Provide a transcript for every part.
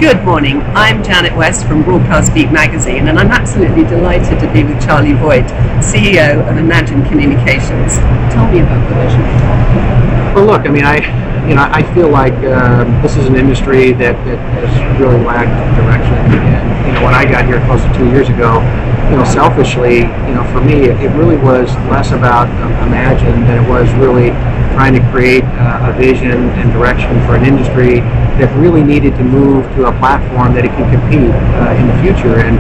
Good morning, I'm Janet West from Broadcast Beat magazine, and I'm absolutely delighted to be with Charlie Vogt, CEO of Imagine Communications. Tell me about the vision. Well, look, I mean, I feel like this is an industry that has really lacked direction. And when I got here close to 2 years ago, selfishly, for me, it really was less about Imagine than it was really trying to create a vision and direction for an industry that really needed to move to a platform that it can compete in the future. And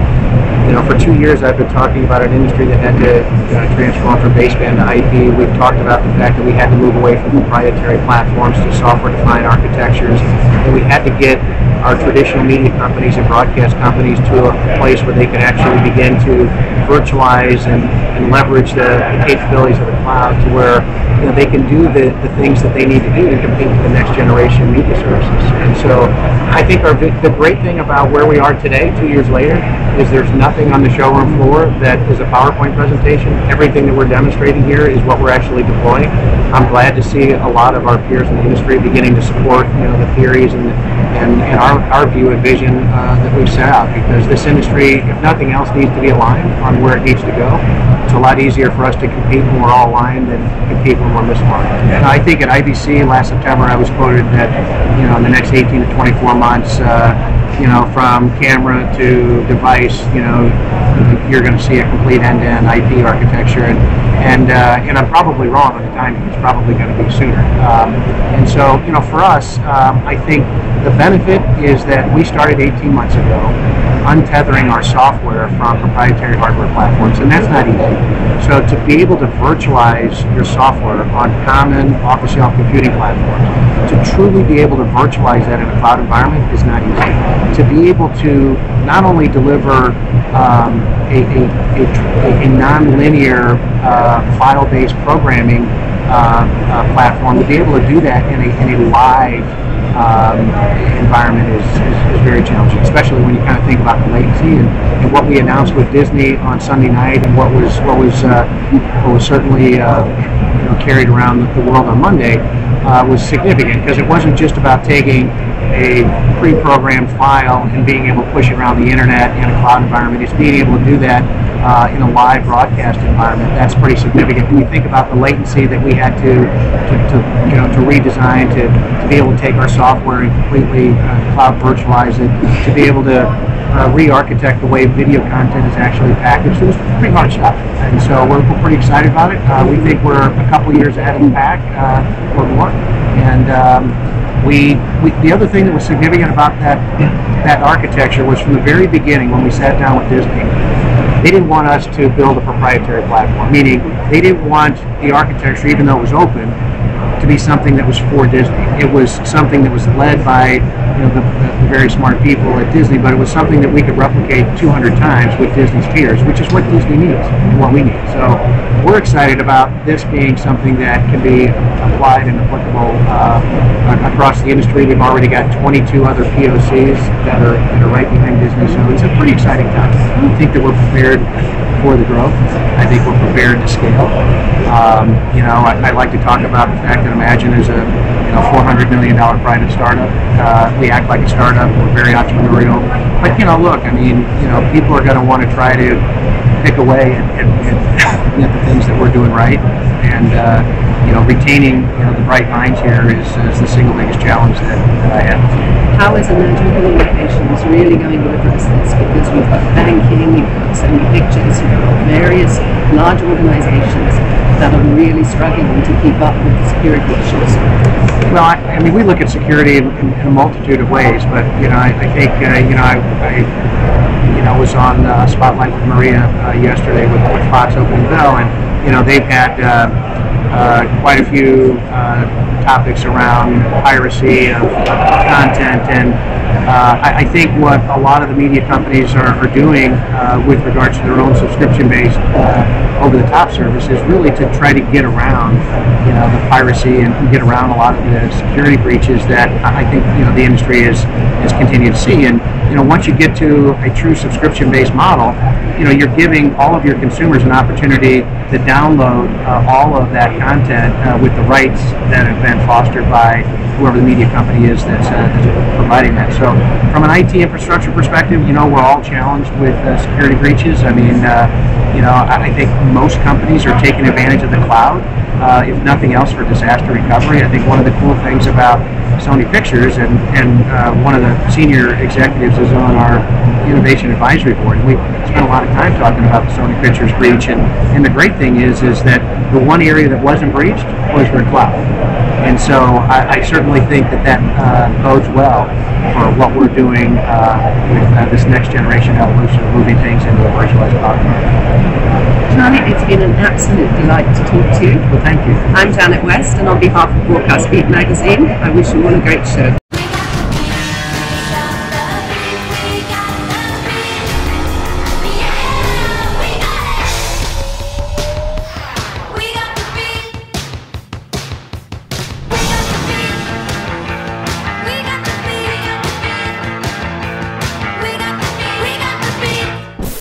for 2 years I've been talking about an industry that had to transform from baseband to IP. We've talked about the fact that we had to move away from proprietary platforms to software-defined architectures, and we had to get our traditional media companies and broadcast companies to a place where they could actually begin to virtualize and leverage the capabilities of the cloud to where they can do the things that they need to do to compete with the next generation media services. And so I think the great thing about where we are today, 2 years later, is there's nothing on the showroom floor that is a PowerPoint presentation. Everything that we're demonstrating here is what we're actually deploying. I'm glad to see a lot of our peers in the industry beginning to support the theories and our view and vision that we've set out, because this industry, if nothing else, needs to be aligned on where it needs to go. It's a lot easier for us to compete when we're all aligned than compete when we're misaligned. And I think at IBC last September I was quoted that in the next 18 to 24 months, from camera to device, you're going to see a complete end-to-end IP architecture, and I'm probably wrong on the timing. It's probably going to be sooner. And so, for us, I think the benefit is that we started 18 months ago untethering our software from proprietary hardware platforms, and that's not easy. So to be able to virtualize your software on common off-the-shelf computing platforms, to truly be able to virtualize that in a cloud environment is not easy. To be able to not only deliver a non-linear file-based programming platform, to be able to do that in a live environment is very challenging, especially when you kind of think about the latency and what we announced with Disney on Sunday night, and what was certainly carried around the world on Monday was significant, because it wasn't just about taking a pre-programmed file and being able to push it around the internet in a cloud environment. It's being able to do that in a live broadcast environment. That's pretty significant. When you think about the latency that we had to redesign to be able to take our software and completely cloud virtualize it, to be able to re-architect the way video content is actually packaged, it was pretty hard stuff. And so we're pretty excited about it. We think we're a couple years ahead of the pack or more. And the other thing that was significant about that architecture was, from the very beginning when we sat down with Disney, they didn't want us to build a proprietary platform, meaning they didn't want the architecture, even though it was open, to be something that was for Disney. It was something that was led by the very smart people at Disney, but it was something that we could replicate 200 times with Disney's peers, which is what Disney needs and what we need. So we're excited about this being something that can be applied and applicable across the industry. We've already got 22 other POCs that are right behind Disney, so it's a pretty exciting time. I think that we're prepared for the growth. I think we're prepared to scale. I like to talk about the fact that Imagine is a $400 million private startup. We act like a startup. We're very entrepreneurial. But look, I mean, people are going to want to try to pick away at the things that we're doing right, and retaining the bright minds here is the single biggest challenge that I have. How is Imagine Communications really going to address this? Because we've got banking, you've got Sony Pictures, you've got various large organizations that are really struggling to keep up with the security issues. Well, I mean, we look at security in a multitude of ways, but I think I was on Spotlight with Maria yesterday with Fox Opening Bell, and they've had quite a few topics around piracy of content, and I think what a lot of the media companies are doing with regards to their own subscription-based over-the-top service is really to try to get around the piracy and get around a lot of the security breaches that I think the industry has continued to see. And once you get to a true subscription-based model, you're giving all of your consumers an opportunity to download all of that content with the rights that have been fostered by whoever the media company is that's providing that. So from an IT infrastructure perspective, we're all challenged with security breaches. I mean, I think most companies are taking advantage of the cloud, if nothing else, for disaster recovery. I think one of the cool things about Sony Pictures, and one of the senior executives is on our innovation advisory board, and we spent a lot of time talking about the Sony Pictures breach, and the great thing is that the one area that wasn't breached was their cloud. And so I certainly think that bodes well for what we're doing with this next generation evolution of moving things into a virtualized cloud environment. Charlie, it's been an absolute delight to talk to you. Well, thank you. I'm Janet West, and on behalf of Broadcast Beat Magazine, I wish you all a great show.